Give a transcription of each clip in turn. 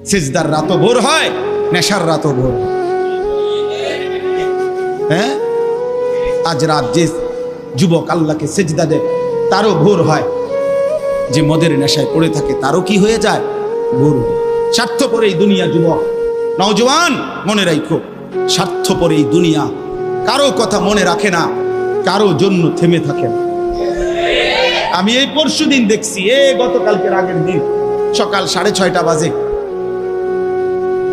সিজদার রাতও ভোর হয়, নেশার রাতও ভোর। হ্যাঁ, আজ রাত যে যুবক আল্লাহকে সেজদা দেয় তারও ভোর হয়, যে মদের নেশায় পড়ে থাকে তারও কি হয়ে যায়, ভোর। স্বার্থপর এই দুনিয়া যুবক, নওজওয়ান মনে রাখো, স্বার্থপর এই দুনিয়া, কারো কথা মনে রাখে না, কারো জন্য থেমে থাকে না। আমি এই পরশুদিন দেখছি, গতকালকের আগের দিন সকাল 6:30 বাজে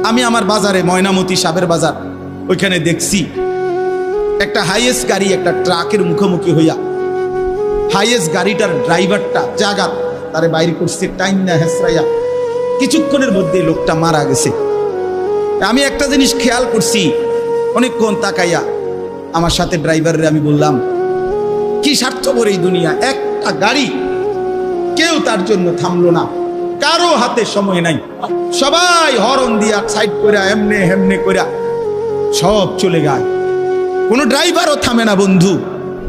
আমি আমার বাজারে, ময়নামতি সাবের বাজার, ওইখানে দেখছি একটা হাইয়েস্ট গাড়ি একটা ট্রাকের মুখোমুখি হইয়া, হাইয়েস্ট গাড়িটার ড্রাইভারটা জায়গা তারে বাইরে করছে টাইম না হেসরাইয়া, কিছুক্ষণের মধ্যে লোকটা মারা গেছে। আমি একটা জিনিস খেয়াল করছি, অনেকক্ষণ তাকাইয়া আমার সাথে ড্রাইভারের আমি বললাম, কি স্বার্থপর এই দুনিয়া, একটা গাড়ি কেউ তার জন্য থামলো না, কারো হাতে সময় নাই, সবাই হরন দিয়া সাইড করে এমনে হেমনে করে সব চলে যায়, কোনো ড্রাইভারও থামে না বন্ধু,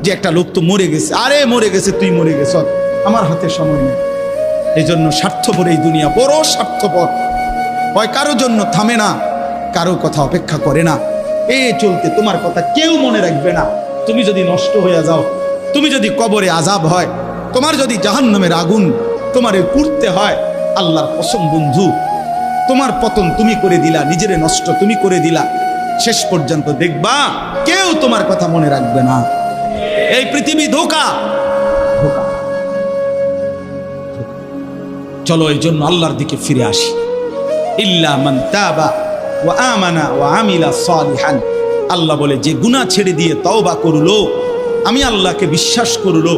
যে একটা লোক তো মরে গেছে, আরে মরে গেছে, তুই মরে গেছ, আমার হাতে সময় নেই। এই জন্য স্বার্থপর এই দুনিয়া, বড় স্বার্থপর, হয় কারো জন্য থামে না, কারো কথা অপেক্ষা করে না। চলতে তোমার কথা কেউ মনে রাখবে না। তুমি যদি নষ্ট হয়ে যাও, তুমি যদি কবরে আযাব হয়, তোমার যদি জাহান্নামের আগুন তোমারে পুড়তে হয়, আল্লাহর কসম বন্ধু, তোমার পতন তুমি করে দিলা, নিজেরে নষ্ট তুমি করে দিলা, শেষ পর্যন্ত দেখবা কেউ তোমার কথা মনে রাখবে না। এই পৃথিবী ধোঁকা। চলো এই জন্য আল্লাহর দিকে ফিরে আসি। ইল্লা মান তাবা ওয়া আমানা ওয়া আমিলা সালিহান, আল্লাহ বলে যে গুনাহ ছেড়ে দিয়ে তওবা করলো, আমি আল্লাহকে বিশ্বাস করলো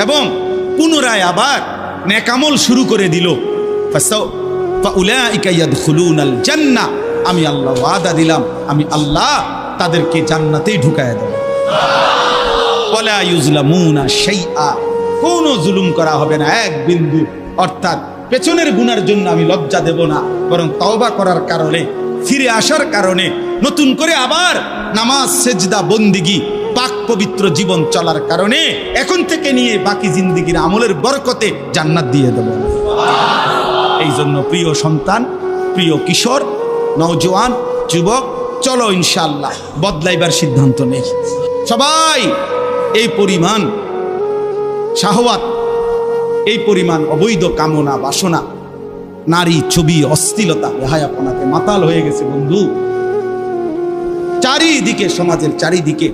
এবং পুনরায় আবার নেক আমল শুরু করে দিল, ফাউলাইকা ইয়াদখুলুনাল জান্নাহ, আমি আল্লাহ ওয়াদা দিলাম, আমি আল্লাহ তাদেরকে জান্নাতেই ঢুকায় দেব। ওয়ালা ইউজলামুনা শাইআ, কোনো জুলুম করা হবে না এক বিন্দু। অর্থাৎ পেছনের গুনার জন্য আমি লজ্জা দেব না, বরং তওবা করার কারণে, ফিরে আসার কারণে, নতুন করে আবার নামাজ সেজদা বন্দিগি পাক পবিত্র জীবন চলার কারণে এখন থেকে নিয়ে বাকি জিন্দেগির আমলের বরকতে জান্নাত দিয়ে দেব। এই জন্য প্রিয় সন্তান, প্রিয় কিশোর, নওজওয়ান, যুবক, চলো ইনশাআল্লাহ বদলাইবার সিদ্ধান্ত নেই। সবাই এই পরিমাণ শাহওয়াত, এই পরিমাণ অবৈধ কামনা বাসনা, নারী ছবি, অশ্লীলতা, বেহায়াপনাতে মাতাল হয়ে গেছে বন্ধু চারিদিকে, সমাজের চারিদিকে।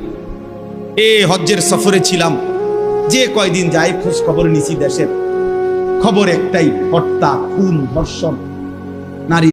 হজ্জের সফরে ছিলাম, যে কয়দিন যাই খোঁজ খবর নিছি, দেশের খবর একটাই, হত্যা, খুন, ধর্ষণ, নারী